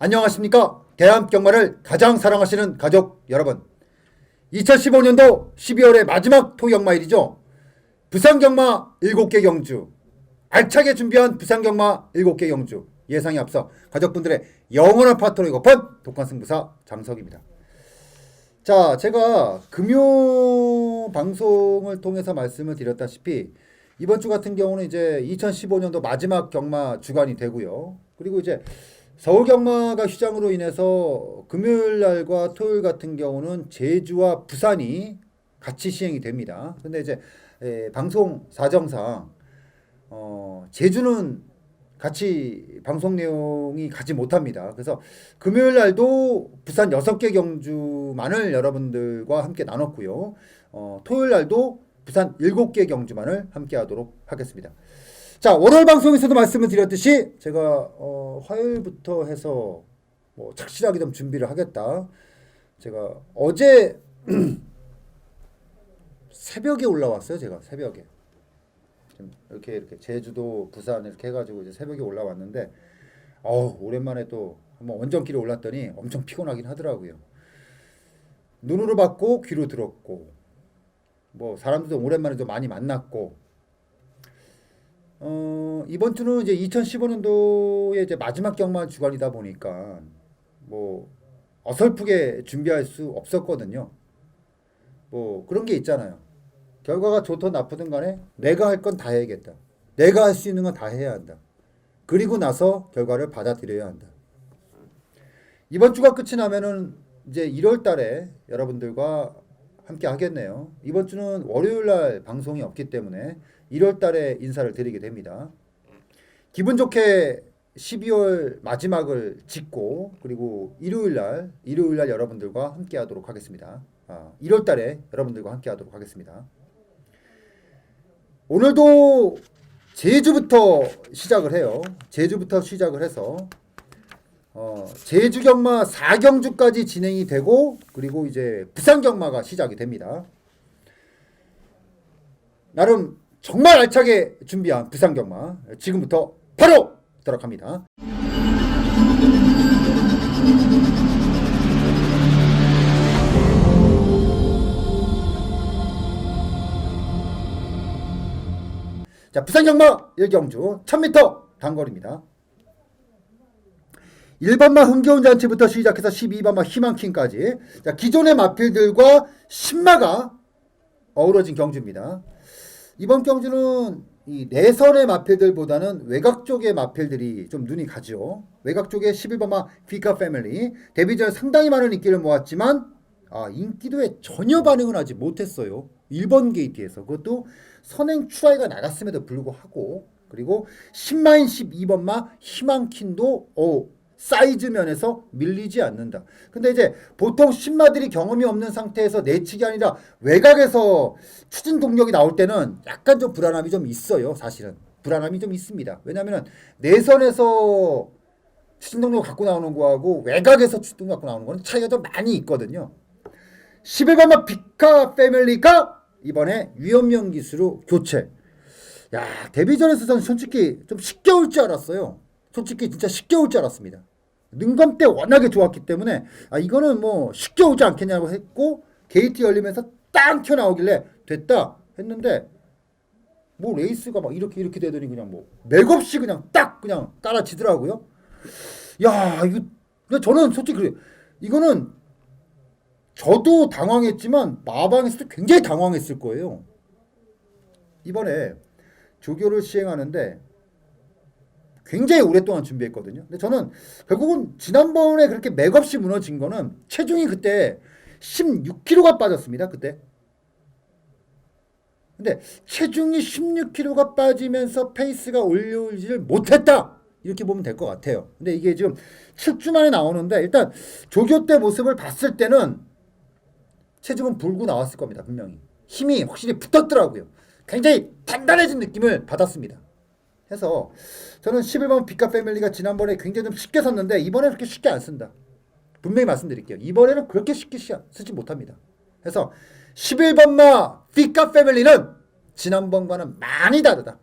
안녕하십니까. 대한경마를 가장 사랑하시는 가족 여러분, 2015년도 12월의 마지막 토경마일이죠. 부산경마 7개 경주, 알차게 준비한 부산경마 7개 경주 예상에 앞서 가족분들의 영원한 파트너이고픈 독한승부사 장석입니다. 자, 제가 금요 방송을 통해서 말씀을 드렸다시피 이번 주 같은 경우는 이제 2015년도 마지막 경마 주간이 되고요. 그리고 이제 서울 경마가 휴장으로 인해서 금요일 날과 토요일 같은 경우는 제주와 부산이 같이 시행이 됩니다. 근데 이제 방송 사정상 제주는 같이 방송 내용이 가지 못합니다. 그래서 금요일 날도 부산 6개 경주만을 여러분들과 함께 나눴고요. 토요일 날도 부산 7개 경주만을 함께 하도록 하겠습니다. 자, 월요일 방송에서도 말씀을 드렸듯이 제가 화요일부터 해서 뭐 착실하게 좀 준비를 하겠다. 제가 어제 새벽에 올라왔어요. 제가 새벽에 이렇게 제주도, 부산 이렇게 해가지고 이제 새벽에 올라왔는데 오랜만에 또 한번 원정길에 올랐더니 엄청 피곤하긴 하더라고요. 눈으로 봤고 귀로 들었고 뭐 사람들도 오랜만에 좀 많이 만났고 이번 주는 이제 2015년도의 이제 마지막 경마 주간이다 보니까 뭐 어설프게 준비할 수 없었거든요. 뭐 그런 게 있잖아요. 결과가 좋든 나쁘든 간에 내가 할 건 다 해야겠다. 내가 할 수 있는 건 다 해야 한다. 그리고 나서 결과를 받아들여야 한다. 이번 주가 끝이 나면은 이제 1월 달에 여러분들과 함께 하겠네요. 이번 주는 월요일 날 방송이 없기 때문에 1월 달에 인사를 드리게 됩니다. 기분 좋게 12월 마지막을 짓고 그리고 일요일 날 여러분들과 함께 하도록 하겠습니다. 1월 달에 여러분들과 함께 하도록 하겠습니다. 오늘도 제주부터 시작을 해요. 제주부터 시작을 해서 제주 경마 4경주까지 진행이 되고 그리고 이제 부산 경마가 시작이 됩니다. 나름 정말 알차게 준비한 부산 경마 지금부터 바로 들어갑니다. 자, 부산 경마 1경주 1000m 단거리입니다. 1번마 흥겨운 잔치부터 시작해서 12번마 희망킹까지 자, 기존의 마필들과 신마가 어우러진 경주입니다. 이번 경주는 이 내선의 마필들보다는 외곽 쪽의 마필들이 좀 눈이 가죠. 외곽 쪽에 11번마 피카 패밀리 데뷔 전 상당히 많은 인기를 모았지만 인기도에 전혀 반응을 하지 못했어요. 1번 게이트에서 그것도 선행 추라이가 나갔음에도 불구하고 그리고 10마인 12번마 희망킹도 사이즈 면에서 밀리지 않는다. 근데 이제 보통 신마들이 경험이 없는 상태에서 내치기 아니라 외곽에서 추진 동력이 나올 때는 약간 좀 불안함이 좀 있어요. 사실은 불안함이 좀 있습니다. 왜냐하면 내선에서 추진 동력 갖고 나오는 거하고 외곽에서 추진 동력 갖고 나오는 거는 차이가 좀 많이 있거든요. 11번마 비카 패밀리가 이번에 위험령 기수로 교체. 야, 데뷔전에서 저는 솔직히 좀 쉽게 올 줄 알았어요. 솔직히 진짜 쉽게 올 줄 알았습니다. 능감 때 워낙에 좋았기 때문에 이거는 뭐 쉽게 오지 않겠냐고 했고 게이트 열리면서 딱 튀어나오길래 됐다 했는데 뭐 레이스가 막 이렇게 되더니 그냥 뭐 맥없이 그냥 딱 그냥 깔아치더라고요. 야, 이거 저는 솔직히 그래. 이거는 저도 당황했지만 마방에서도 굉장히 당황했을 거예요. 이번에 조교를 시행하는데 굉장히 오랫동안 준비했거든요. 근데 저는 결국은 지난번에 그렇게 맥없이 무너진 거는 체중이 그때 16kg가 빠졌습니다. 그때. 근데 체중이 16kg가 빠지면서 페이스가 올려오지를 못했다. 이렇게 보면 될 것 같아요. 근데 이게 지금 7주 만에 나오는데 일단 조교 때 모습을 봤을 때는 체중은 불고 나왔을 겁니다. 분명히. 힘이 확실히 붙었더라고요. 굉장히 단단해진 느낌을 받았습니다. 해서 저는 11번 비카 패밀리가 지난번에 굉장히 좀 쉽게 섰는데 이번에는 그렇게 쉽게 안 쓴다. 분명히 말씀드릴게요. 이번에는 그렇게 쉽게 쓰지 못합니다. 해서 11번마 비카 패밀리는 지난번과는 많이 다르다.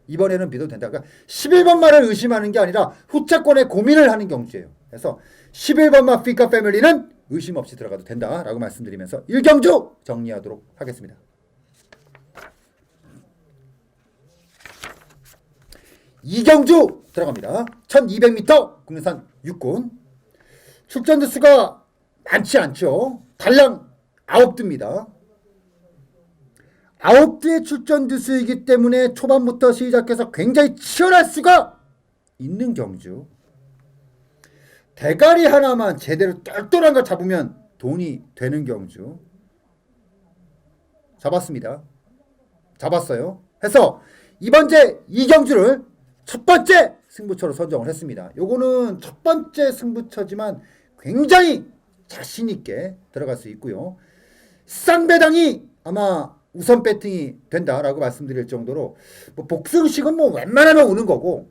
이번에는 믿어도 된다. 그러니까 11번마를 의심하는 게 아니라 후차권에 고민을 하는 경주예요. 그래서 11번마 피카 패밀리는 의심 없이 들어가도 된다라고 말씀드리면서 1경주 정리하도록 하겠습니다. 2경주 들어갑니다. 1200m 국내산 6군. 출전 두수가 많지 않죠. 달랑 9두입니다. 9두의 출전 두수이기 때문에 초반부터 시작해서 굉장히 치열할 수가 있는 경주. 대가리 하나만 제대로 똘똘한 거 잡으면 돈이 되는 경주. 잡았습니다. 잡았어요. 해서 이번 제 2경주를 첫 번째 승부처로 선정을 했습니다. 요거는 첫 번째 승부처지만 굉장히 자신있게 들어갈 수 있고요. 쌍배당이 아마 우선 배팅이 된다라고 말씀드릴 정도로 뭐 복승식은 뭐 웬만하면 오는 거고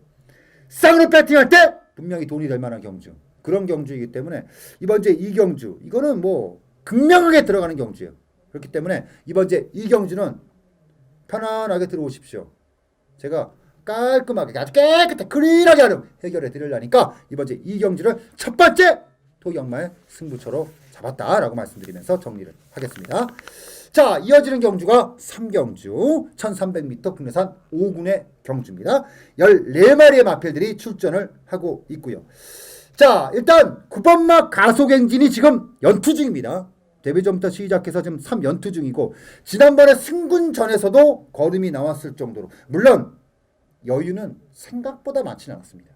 쌍으로 배팅할 때 분명히 돈이 될 만한 경주. 그런 경주이기 때문에 이번 제 2경주 이거는 뭐 극명하게 들어가는 경주예요. 그렇기 때문에 이번 제 2경주는 편안하게 들어오십시오. 제가 깔끔하게 아주 깨끗하게 클린하게 하는 해결해 드리려니까 이번 제 2경주를 첫 번째 토경마의 승부처로 잡았다라고 말씀드리면서 정리를 하겠습니다. 자, 이어지는 경주가 3경주 1300m 국내산 5군의 경주입니다. 14마리의 마필들이 출전을 하고 있고요. 자, 일단 9번마 가속행진이 지금 연투 중입니다. 데뷔 전부터 시작해서 지금 3연투 중이고 지난번에 승군전에서도 걸음이 나왔을 정도로 물론 여유는 생각보다 많지는 않았습니다.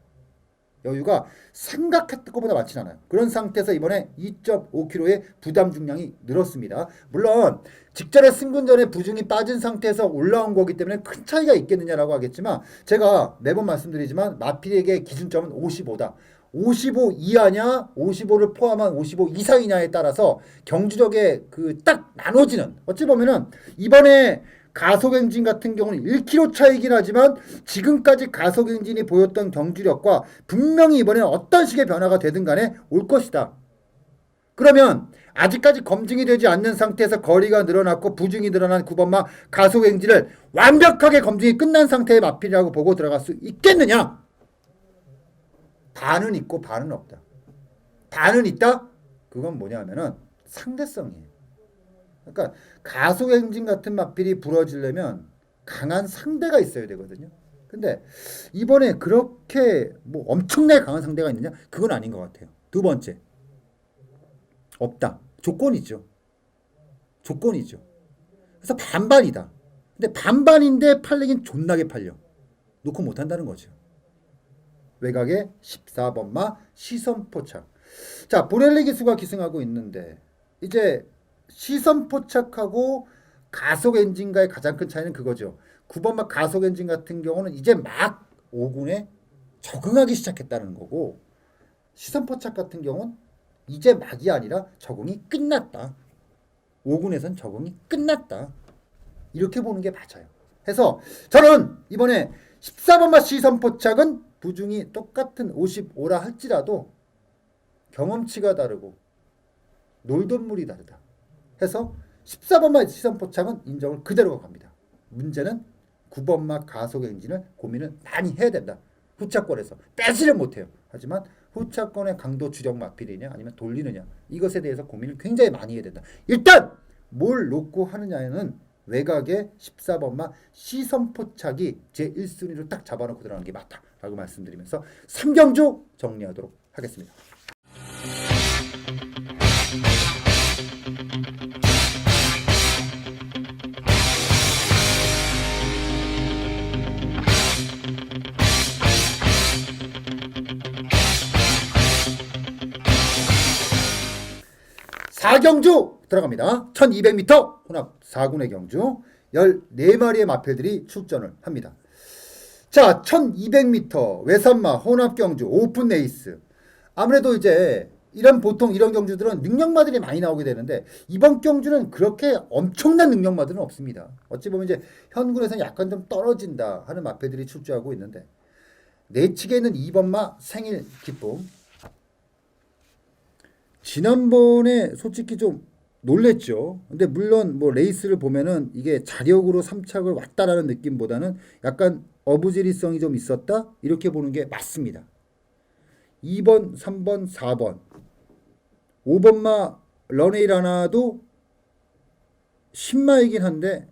여유가 생각했던 것보다 많지는 않아요. 그런 상태에서 이번에 2.5kg의 부담 중량이 늘었습니다. 물론 직전에 승군전에 부중이 빠진 상태에서 올라온 거기 때문에 큰 차이가 있겠느냐라고 하겠지만 제가 매번 말씀드리지만 마필에게 기준점은 55다. 55 이하냐 55를 포함한 55 이상이냐에 따라서 경주력에 그 딱 나눠지는 어찌 보면은 이번에 가속행진 같은 경우는 1km 차이긴 하지만 지금까지 가속행진이 보였던 경주력과 분명히 이번에 어떤 식의 변화가 되든 간에 올 것이다. 그러면 아직까지 검증이 되지 않는 상태에서 거리가 늘어났고 부중이 늘어난 9번마 가속행진을 완벽하게 검증이 끝난 상태의 마필이라고 보고 들어갈 수 있겠느냐? 반은 있고 반은 없다. 반은 있다? 그건 뭐냐면은 상대성이에요. 그러니까 가속행진 같은 마필이 부러지려면 강한 상대가 있어야 되거든요. 근데 이번에 그렇게 뭐 엄청나게 강한 상대가 있느냐? 그건 아닌 것 같아요. 두 번째, 없다. 조건이죠. 조건이죠. 그래서 반반이다. 근데 반반인데 팔리긴 존나게 팔려. 놓고 못한다는 거죠. 외곽에 14번마 시선포착. 자, 보렐리 기수가 기승하고 있는데 이제 시선포착하고 가속엔진과의 가장 큰 차이는 그거죠. 9번마 가속엔진 같은 경우는 이제 막 5군에 적응하기 시작했다는 거고 시선포착 같은 경우는 이제 막이 아니라 적응이 끝났다. 5군에선 적응이 끝났다. 이렇게 보는 게 맞아요. 해서 저는 이번에 14번마 시선포착은 부중이 똑같은 55라 할지라도 경험치가 다르고 놀던 물이 다르다. 해서 14번마 시선포착은 인정을 그대로 갑니다. 문제는 9번마 가속행진을 고민을 많이 해야 된다. 후차권에서 빼지를 못해요. 하지만 후차권의 강도 주력 마필이냐 아니면 돌리느냐 이것에 대해서 고민을 굉장히 많이 해야 된다. 일단 뭘 놓고 하느냐에는 외곽의 14번마 시선포착이 제1순위로 딱 잡아놓고 들어가는 게 맞다라고 말씀드리면서 3경주 정리하도록 하겠습니다. 사경주 들어갑니다. 1200m 혼합 4군의 경주 14마리의 마필들이 출전을 합니다. 자, 1200m 외산마 혼합 경주 오픈 레이스. 아무래도 이제 보통 이런 경주들은 능력마들이 많이 나오게 되는데 이번 경주는 그렇게 엄청난 능력마들은 없습니다. 어찌 보면 이제 현군에서는 약간 좀 떨어진다 하는 마필들이 출주하고 있는데 내측에는 2번마 생일 기쁨. 지난번에 솔직히 좀 놀랬죠. 근데 물론 뭐 레이스를 보면은 이게 자력으로 3착을 왔다라는 느낌보다는 약간 어부지리성이 좀 있었다. 이렇게 보는 게 맞습니다. 2번, 3번, 4번. 5번마 런웨이라나도 신마이긴 한데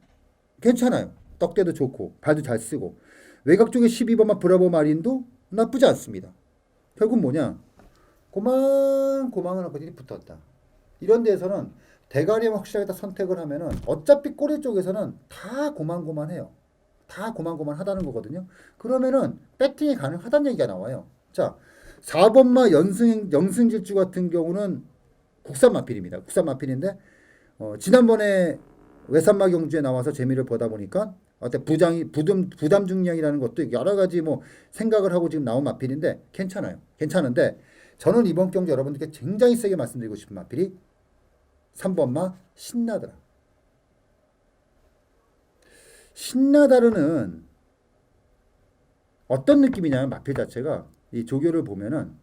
괜찮아요. 떡대도 좋고 발도 잘 쓰고. 외곽 쪽에 12번마 브라보 마린도 나쁘지 않습니다. 결국 뭐냐? 고만고만한 것들이 붙었다. 이런 데에서는 대가리만 확실하게 선택을 하면은 어차피 꼬리 쪽에서는 다 고만고만해요. 다 고만고만하다는 거거든요. 그러면은 배팅이 가능하다는 얘기가 나와요. 자, 4번마 영승질주 같은 경우는 국산 마필입니다. 국산 마필인데 지난번에 외산마 경주에 나와서 재미를 보다 보니까 어때 부담 중량이라는 것도 여러 가지 뭐 생각을 하고 지금 나온 마필인데 괜찮아요. 괜찮은데 저는 이번 경주 여러분들께 굉장히 세게 말씀드리고 싶은 마필이 3번마 신나더라. 신나다르는 어떤 느낌이냐면 마필 자체가 이 조교를 보면은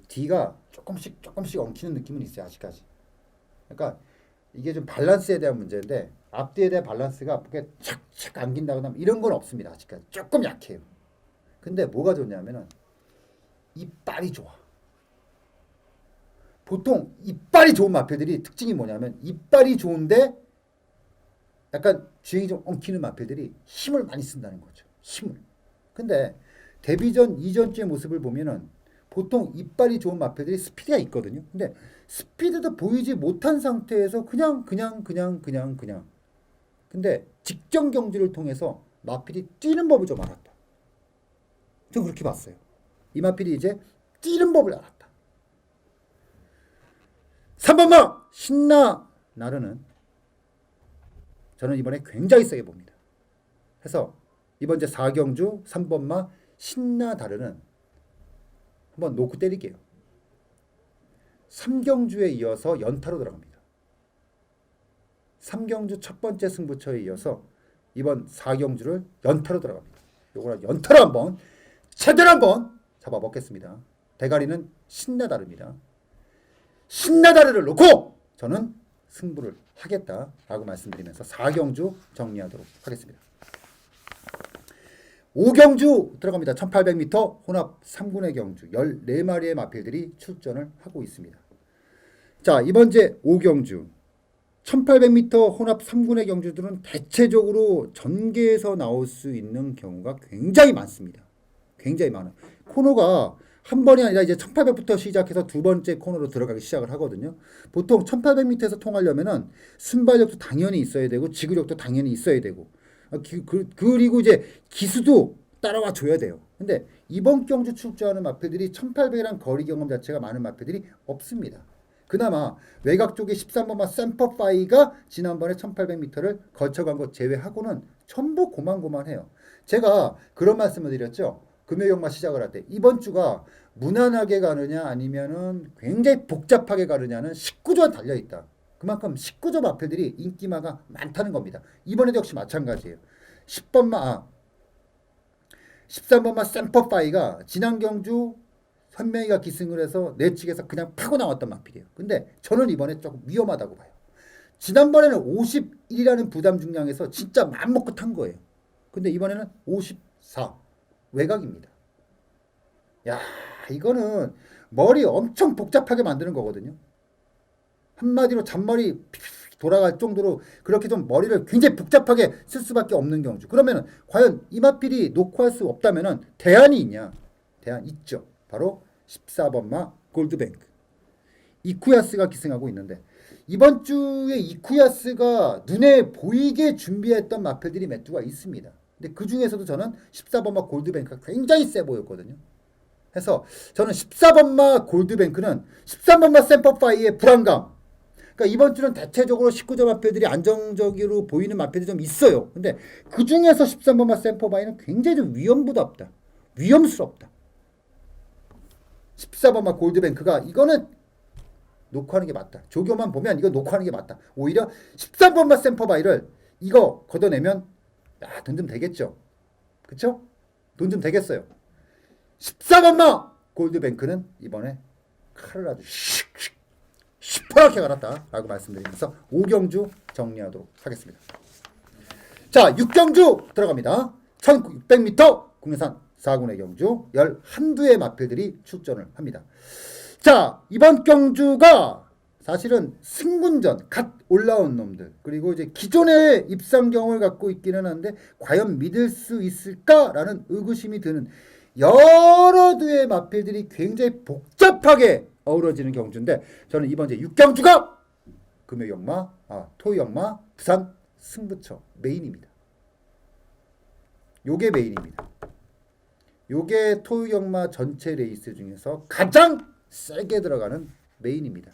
뒤가 조금씩 엉키는 느낌은 있어요. 아직까지. 그러니까 이게 좀 밸런스에 대한 문제인데 앞뒤에 대한 밸런스가 그렇게 착착 안긴다거나 이런 건 없습니다. 아직까지 조금 약해요. 근데 뭐가 좋냐면은 이빨이 좋아. 보통 이빨이 좋은 마필들이 특징이 뭐냐면 이빨이 좋은데 약간 주행이 좀 엉키는 마필들이 힘을 많이 쓴다는 거죠. 힘을. 근데 데뷔전 이전주의 모습을 보면은 보통 이빨이 좋은 마필들이 스피드가 있거든요. 근데 스피드도 보이지 못한 상태에서 그냥. 근데 직전 경주를 통해서 마필이 뛰는 법을 좀 알았다. 전 그렇게 봤어요. 이 마필이 이제 뛰는 법을 알았다. 3번마 신나 나르는 저는 이번에 굉장히 세게 봅니다. 해서 이번 이제 4경주 3번마 신나 다르는 한번 놓고 때릴게요. 3경주에 이어서 연타로 들어갑니다. 3경주 첫 번째 승부처에 이어서 이번 4경주를 연타로 들어갑니다. 요거는 연타로 한번 제대로 한번 잡아먹겠습니다. 대가리는 신나다르입니다. 신나다르를 놓고 저는 승부를 하겠다라고 말씀드리면서 4경주 정리하도록 하겠습니다. 5경주 들어갑니다. 1800m 혼합 3군의 경주 14마리의 마필들이 출전을 하고 있습니다. 자, 이번 제 5경주 1800m 혼합 3군의 경주들은 대체적으로 전개에서 나올 수 있는 경우가 굉장히 많습니다. 굉장히 많아요. 코너가 한 번이 아니라 이제 1800부터 시작해서 두 번째 코너로 들어가기 시작을 하거든요. 보통 1800m에서 통하려면은 순발력도 당연히 있어야 되고 지구력도 당연히 있어야 되고 그리고 이제 기수도 따라와 줘야 돼요. 근데 이번 경주 출전하는 마필들이 1800이란 거리 경험 자체가 많은 마필들이 없습니다. 그나마 외곽 쪽에 13번마 샘퍼파이가 지난번에 1800m를 거쳐간 것 제외하고는 전부 고만고만해요. 제가 그런 말씀을 드렸죠. 금요경마 시작을 할 때 이번 주가 무난하게 가느냐 아니면은 굉장히 복잡하게 가느냐는 19조에 달려있다. 그만큼 19조 마필들이 인기마가 많다는 겁니다. 이번에도 역시 마찬가지예요. 13번마 샘퍼파이가 지난 경주 현명이가 기승을 해서 내 측에서 그냥 파고 나왔던 마필이에요. 근데 저는 이번에 조금 위험하다고 봐요. 지난번에는 51이라는 부담 중량에서 진짜 맘먹고 탄 거예요. 근데 이번에는 54 외곽입니다. 야, 이거는 머리 엄청 복잡하게 만드는 거거든요. 한마디로 잔머리 돌아갈 정도로 그렇게 좀 머리를 굉장히 복잡하게 쓸 수밖에 없는 경주. 그러면은 과연 이 마필이 놓고 할 수 없다면은 대안이 있냐? 대안 있죠. 바로 14번마 골드뱅크. 이쿠야스가 기승하고 있는데 이번 주에 이쿠야스가 눈에 보이게 준비했던 마필들이 몇 주가 있습니다. 근데 그 중에서도 저는 14번마 골드뱅크가 굉장히 세 보였거든요. 해서 저는 14번마 골드뱅크는 13번마 샘퍼파이의 불안감. 그러니까 이번 주는 대체적으로 19점 마필들이 안정적으로 보이는 마필들이 좀 있어요. 근데 그 중에서 13번마 샘퍼파이는 굉장히 좀 위험부답다. 위험스럽다. 14번마 골드뱅크가 이거는 놓고 하는 게 맞다. 조교만 보면 이거 놓고 하는 게 맞다. 오히려 13번마 샘퍼파이를 이거 걷어내면 돈 좀 되겠죠. 그쵸? 돈 좀 되겠어요. 14번마 골드뱅크는 이번에 칼을 아주 시퍼렇게 갈았다 라고 말씀드리면서 5경주 정리하도록 하겠습니다. 자, 6경주 들어갑니다. 1600m 국내산 4군의 경주 11두의 마필들이 출전을 합니다. 자, 이번 경주가 사실은 승군전 갓 올라온 놈들 그리고 이제 기존의 입상 경험을 갖고 있기는 한데 과연 믿을 수 있을까라는 의구심이 드는 여러 두의 마필들이 굉장히 복잡하게 어우러지는 경주인데 저는 이번 이제 6경주가 금요역마, 토요역마, 부산 승부처 메인입니다. 요게 메인입니다. 요게 토요역마 전체 레이스 중에서 가장 세게 들어가는 메인입니다.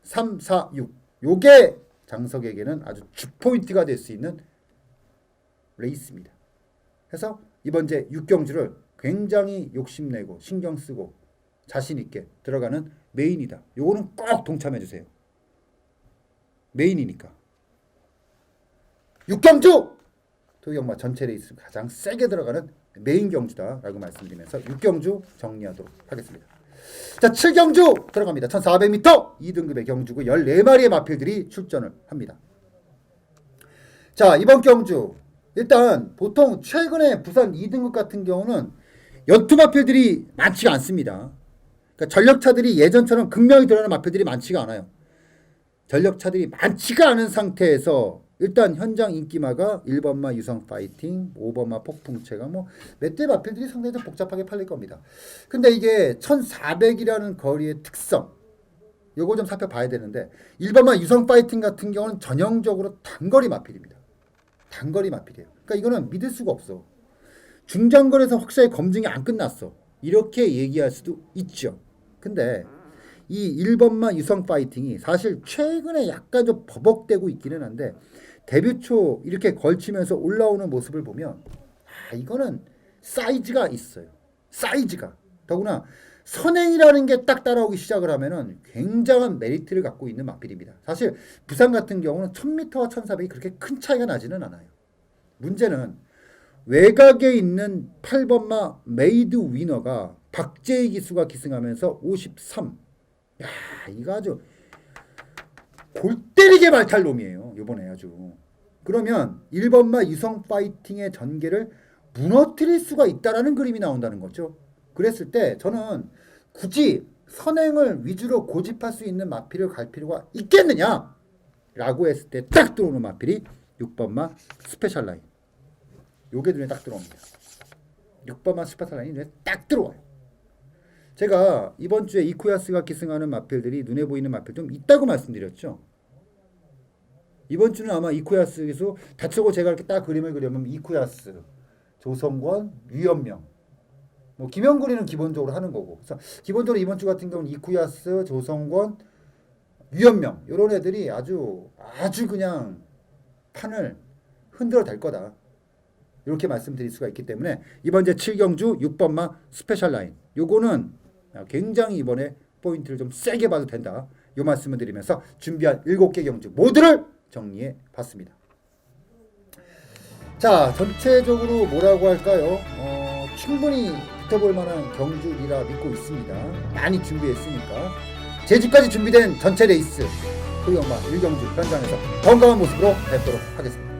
3, 4, 6 요게 장석에게는 아주 주포인트가 될 수 있는 레이스입니다. 그래서 이번 이제 6경주를 굉장히 욕심내고 신경쓰고 자신있게 들어가는 메인이다. 요거는 꼭 동참해주세요. 메인이니까. 6경주! 토요역마 전체 레이스 가장 세게 들어가는 메인 경주다 라고 말씀드리면서 6경주 정리하도록 하겠습니다. 자, 7경주 들어갑니다. 1400m 2등급의 경주고 14마리의 마필들이 출전을 합니다. 자, 이번 경주 일단 보통 최근에 부산 2등급 같은 경우는 연투 마필들이 많지가 않습니다. 그러니까 전력차들이 예전처럼 극명히 드러나는 마필들이 많지가 않아요. 전력차들이 많지가 않은 상태에서 일단 현장 인기마가 1번마 유성 파이팅, 5번마 폭풍체가 몇 대 마필들이 상당히 좀 복잡하게 팔릴 겁니다. 근데 이게 1400이라는 거리의 특성 요거 좀 살펴봐야 되는데 1번마 유성 파이팅 같은 경우는 전형적으로 단거리 마필입니다. 단거리 마필이에요. 그러니까 이거는 믿을 수가 없어. 중장거리에서 확실하게 검증이 안 끝났어. 이렇게 얘기할 수도 있죠. 근데 이 1번마 유성 파이팅이 사실 최근에 약간 좀 버벅대고 있기는 한데 데뷔 초 이렇게 걸치면서 올라오는 모습을 보면 이거는 사이즈가 있어요. 사이즈가. 더구나 선행이라는 게 딱 따라오기 시작을 하면은 굉장한 메리트를 갖고 있는 마필입니다. 사실 부산 같은 경우는 1000m와 1400이 그렇게 큰 차이가 나지는 않아요. 문제는 외곽에 있는 8번마 메이드 위너가 박재희 기수가 기승하면서 53. 야, 이거 아주 골 때리게 말탈 놈이에요. 이번에 아주. 그러면 1번마 유성 파이팅의 전개를 무너뜨릴 수가 있다라는 그림이 나온다는 거죠. 그랬을 때 저는 굳이 선행을 위주로 고집할 수 있는 마필을 갈 필요가 있겠느냐? 라고 했을 때 딱 들어오는 마필이 6번마 스페셜 라인. 요게 눈에 딱 들어옵니다. 6번마 스페셜 라인이 눈에 딱 들어와요. 제가 이번 주에 이쿠야스가 기승하는 마필들이 눈에 보이는 마필 좀 있다고 말씀드렸죠. 이번 주는 아마 이쿠야스 기수 다치고 제가 이렇게 딱 그림을 그려보면 이쿠야스, 조성권, 유연명, 김영근이는 기본적으로 하는 거고. 그래서 기본적으로 이번 주 같은 경우는 이쿠야스, 조성권, 유연명 이런 애들이 아주 그냥 판을 흔들어 댈 거다. 이렇게 말씀드릴 수가 있기 때문에 이번 이제 7경주 6번마 스페셜 라인 요거는 굉장히 이번에 포인트를 좀 세게 봐도 된다. 요 말씀을 드리면서 준비한 7개 경주 모두를 정리해 봤습니다. 자, 전체적으로 뭐라고 할까요? 충분히 붙어볼 만한 경주이라 믿고 있습니다. 많이 준비했으니까 제주까지 준비된 전체 레이스 토요역마 1경주 현장에서 건강한 모습으로 뵙도록 하겠습니다.